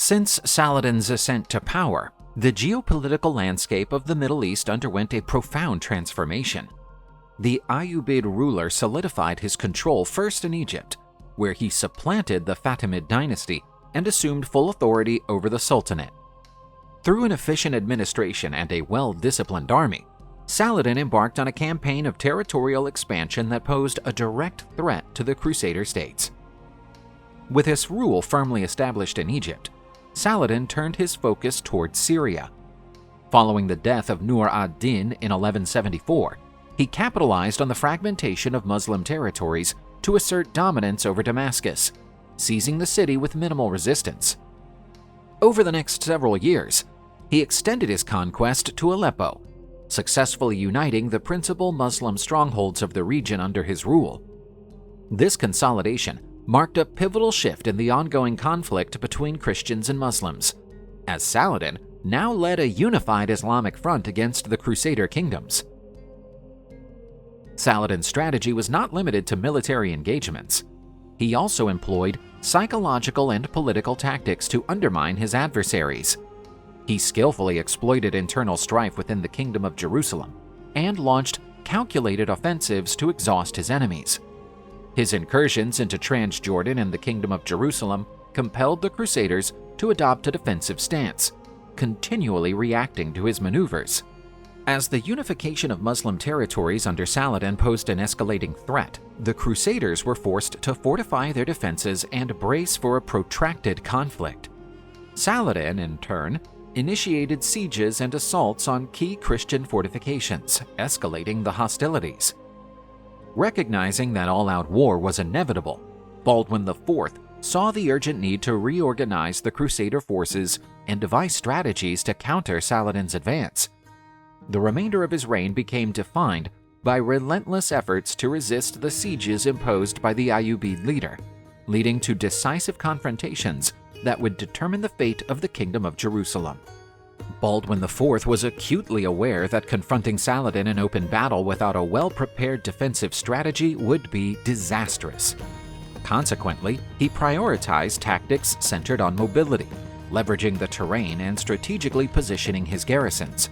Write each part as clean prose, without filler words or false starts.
Since Saladin's ascent to power, the geopolitical landscape of the Middle East underwent a profound transformation. The Ayyubid ruler solidified his control first in Egypt, where he supplanted the Fatimid dynasty and assumed full authority over the Sultanate. Through an efficient administration and a well-disciplined army, Saladin embarked on a campaign of territorial expansion that posed a direct threat to the Crusader states. With his rule firmly established in Egypt, Saladin turned his focus towards Syria. Following the death of Nur ad-Din in 1174, he capitalized on the fragmentation of Muslim territories to assert dominance over Damascus, seizing the city with minimal resistance. Over the next several years, he extended his conquest to Aleppo, successfully uniting the principal Muslim strongholds of the region under his rule. This consolidation marked a pivotal shift in the ongoing conflict between Christians and Muslims, as Saladin now led a unified Islamic front against the Crusader kingdoms. Saladin's strategy was not limited to military engagements. He also employed psychological and political tactics to undermine his adversaries. He skillfully exploited internal strife within the Kingdom of Jerusalem and launched calculated offensives to exhaust his enemies. His incursions into Transjordan and the Kingdom of Jerusalem compelled the Crusaders to adopt a defensive stance, continually reacting to his maneuvers. As the unification of Muslim territories under Saladin posed an escalating threat, the Crusaders were forced to fortify their defenses and brace for a protracted conflict. Saladin, in turn, initiated sieges and assaults on key Christian fortifications, escalating the hostilities. Recognizing that all-out war was inevitable, Baldwin IV saw the urgent need to reorganize the Crusader forces and devise strategies to counter Saladin's advance. The remainder of his reign became defined by relentless efforts to resist the sieges imposed by the Ayyubid leader, leading to decisive confrontations that would determine the fate of the Kingdom of Jerusalem. Baldwin IV was acutely aware that confronting Saladin in open battle without a well-prepared defensive strategy would be disastrous. Consequently, he prioritized tactics centered on mobility, leveraging the terrain and strategically positioning his garrisons.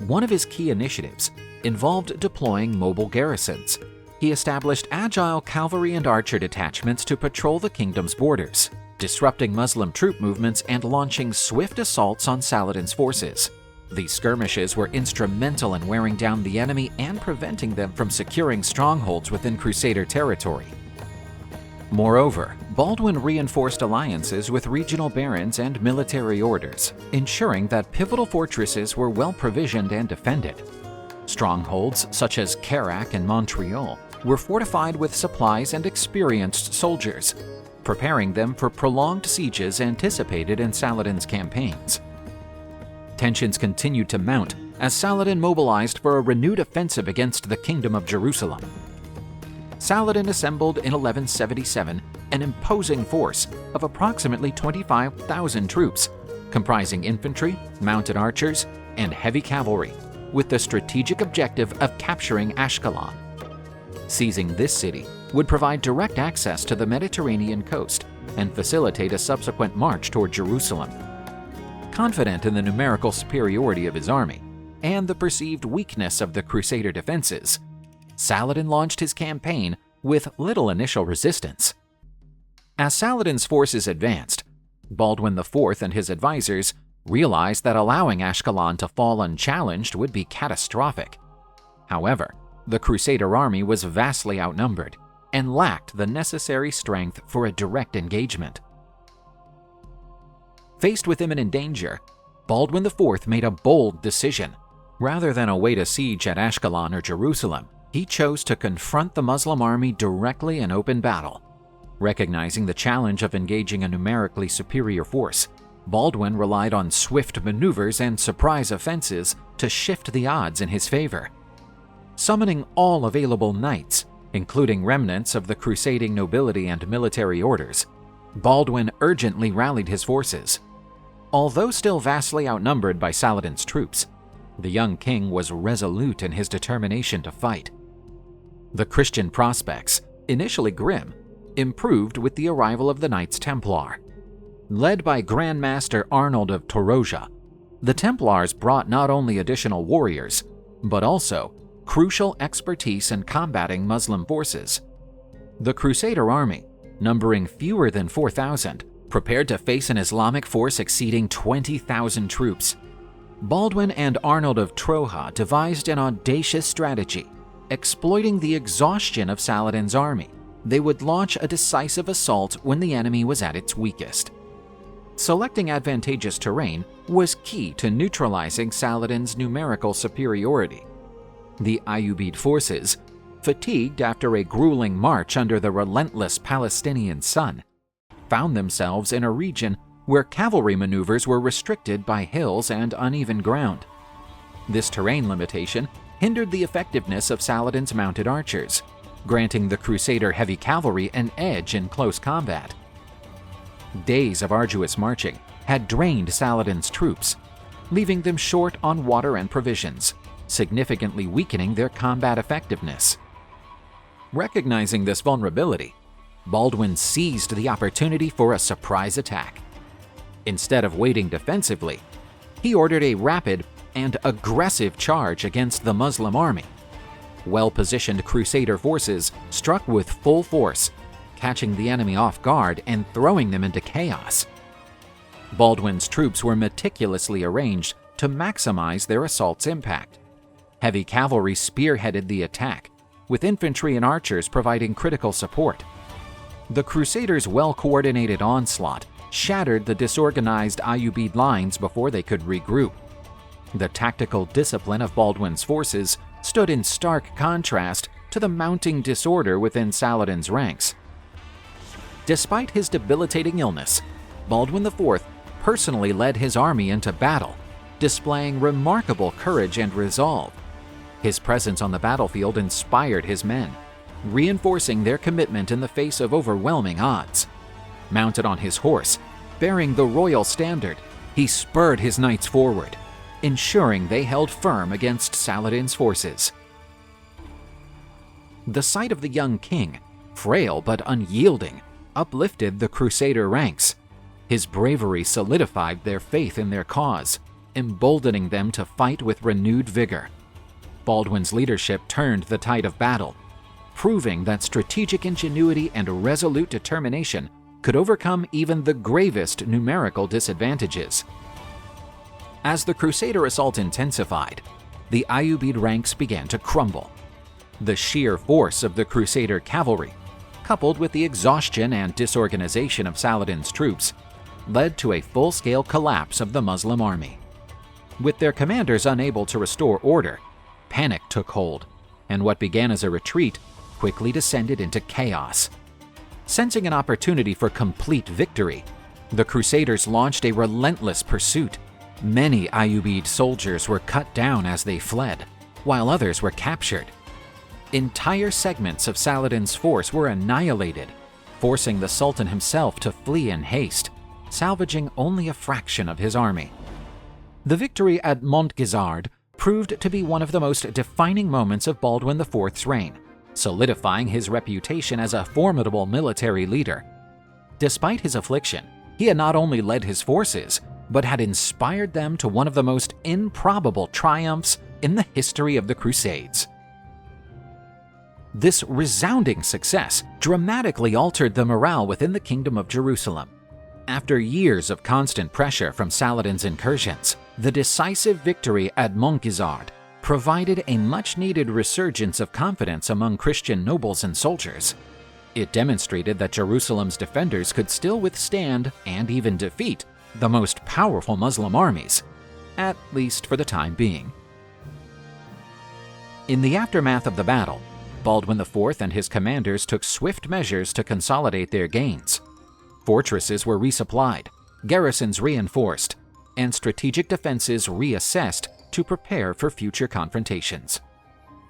One of his key initiatives involved deploying mobile garrisons. He established agile cavalry and archer detachments to patrol the kingdom's borders, disrupting Muslim troop movements and launching swift assaults on Saladin's forces. These skirmishes were instrumental in wearing down the enemy and preventing them from securing strongholds within Crusader territory. Moreover, Baldwin reinforced alliances with regional barons and military orders, ensuring that pivotal fortresses were well provisioned and defended. Strongholds such as Kerak and Montreal were fortified with supplies and experienced soldiers, preparing them for prolonged sieges anticipated in Saladin's campaigns. Tensions continued to mount as Saladin mobilized for a renewed offensive against the Kingdom of Jerusalem. Saladin assembled in 1177 an imposing force of approximately 25,000 troops, comprising infantry, mounted archers, and heavy cavalry, with the strategic objective of capturing Ashkelon. Seizing this city would provide direct access to the Mediterranean coast and facilitate a subsequent march toward Jerusalem. Confident in the numerical superiority of his army and the perceived weakness of the Crusader defenses, Saladin launched his campaign with little initial resistance. As Saladin's forces advanced, Baldwin IV and his advisors realized that allowing Ashkelon to fall unchallenged would be catastrophic. However, the Crusader army was vastly outnumbered and lacked the necessary strength for a direct engagement. Faced with imminent danger, Baldwin IV made a bold decision. Rather than await a siege at Ashkelon or Jerusalem, he chose to confront the Muslim army directly in open battle. Recognizing the challenge of engaging a numerically superior force, Baldwin relied on swift maneuvers and surprise offenses to shift the odds in his favor. Summoning all available knights, including remnants of the crusading nobility and military orders, Baldwin urgently rallied his forces. Although still vastly outnumbered by Saladin's troops, the young king was resolute in his determination to fight. The Christian prospects, initially grim, improved with the arrival of the Knights Templar. Led by Grand Master Arnold of Toroja, the Templars brought not only additional warriors, but also crucial expertise in combating Muslim forces. The Crusader army, numbering fewer than 4,000, prepared to face an Islamic force exceeding 20,000 troops. Baldwin and Arnold of Troja devised an audacious strategy. Exploiting the exhaustion of Saladin's army, they would launch a decisive assault when the enemy was at its weakest. Selecting advantageous terrain was key to neutralizing Saladin's numerical superiority. The Ayyubid forces, fatigued after a grueling march under the relentless Palestinian sun, found themselves in a region where cavalry maneuvers were restricted by hills and uneven ground. This terrain limitation hindered the effectiveness of Saladin's mounted archers, granting the Crusader heavy cavalry an edge in close combat. Days of arduous marching had drained Saladin's troops, leaving them short on water and provisions, significantly weakening their combat effectiveness. Recognizing this vulnerability, Baldwin seized the opportunity for a surprise attack. Instead of waiting defensively, he ordered a rapid and aggressive charge against the Muslim army. Well-positioned Crusader forces struck with full force, catching the enemy off guard and throwing them into chaos. Baldwin's troops were meticulously arranged to maximize their assault's impact. Heavy cavalry spearheaded the attack, with infantry and archers providing critical support. The Crusaders' well-coordinated onslaught shattered the disorganized Ayyubid lines before they could regroup. The tactical discipline of Baldwin's forces stood in stark contrast to the mounting disorder within Saladin's ranks. Despite his debilitating illness, Baldwin IV personally led his army into battle, displaying remarkable courage and resolve. His presence on the battlefield inspired his men, reinforcing their commitment in the face of overwhelming odds. Mounted on his horse, bearing the royal standard, he spurred his knights forward, ensuring they held firm against Saladin's forces. The sight of the young king, frail but unyielding, uplifted the Crusader ranks. His bravery solidified their faith in their cause, emboldening them to fight with renewed vigor. Baldwin's leadership turned the tide of battle, proving that strategic ingenuity and resolute determination could overcome even the gravest numerical disadvantages. As the Crusader assault intensified, the Ayyubid ranks began to crumble. The sheer force of the Crusader cavalry, coupled with the exhaustion and disorganization of Saladin's troops, led to a full-scale collapse of the Muslim army. With their commanders unable to restore order, panic took hold, and what began as a retreat quickly descended into chaos. Sensing an opportunity for complete victory, the Crusaders launched a relentless pursuit. Many Ayyubid soldiers were cut down as they fled, while others were captured. Entire segments of Saladin's force were annihilated, forcing the Sultan himself to flee in haste, salvaging only a fraction of his army. The victory at Montgisard proved to be one of the most defining moments of Baldwin IV's reign, solidifying his reputation as a formidable military leader. Despite his affliction, he had not only led his forces, but had inspired them to one of the most improbable triumphs in the history of the Crusades. This resounding success dramatically altered the morale within the Kingdom of Jerusalem. After years of constant pressure from Saladin's incursions, the decisive victory at Montgisard provided a much-needed resurgence of confidence among Christian nobles and soldiers. It demonstrated that Jerusalem's defenders could still withstand and even defeat the most powerful Muslim armies, at least for the time being. In the aftermath of the battle, Baldwin IV and his commanders took swift measures to consolidate their gains. Fortresses were resupplied, garrisons reinforced, and strategic defenses reassessed to prepare for future confrontations.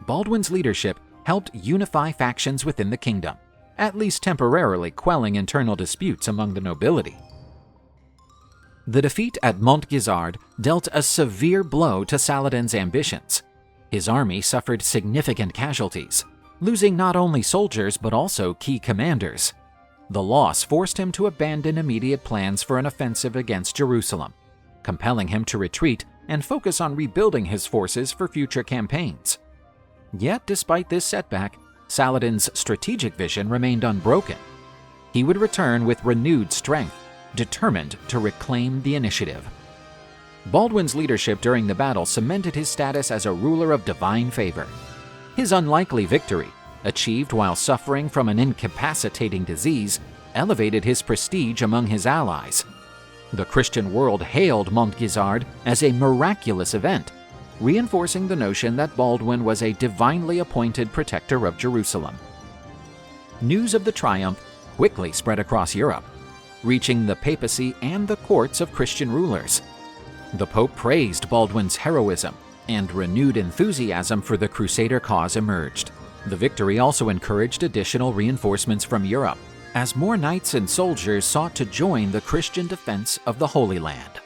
Baldwin's leadership helped unify factions within the kingdom, at least temporarily quelling internal disputes among the nobility. The defeat at Montgisard dealt a severe blow to Saladin's ambitions. His army suffered significant casualties, losing not only soldiers but also key commanders. The loss forced him to abandon immediate plans for an offensive against Jerusalem, compelling him to retreat and focus on rebuilding his forces for future campaigns. Yet, despite this setback, Saladin's strategic vision remained unbroken. He would return with renewed strength, determined to reclaim the initiative. Baldwin's leadership during the battle cemented his status as a ruler of divine favor. His unlikely victory, achieved while suffering from an incapacitating disease, elevated his prestige among his allies. The Christian world hailed Montgisard as a miraculous event, reinforcing the notion that Baldwin was a divinely appointed protector of Jerusalem. News of the triumph quickly spread across Europe, reaching the papacy and the courts of Christian rulers. The Pope praised Baldwin's heroism, and renewed enthusiasm for the Crusader cause emerged. The victory also encouraged additional reinforcements from Europe, as more knights and soldiers sought to join the Christian defense of the Holy Land.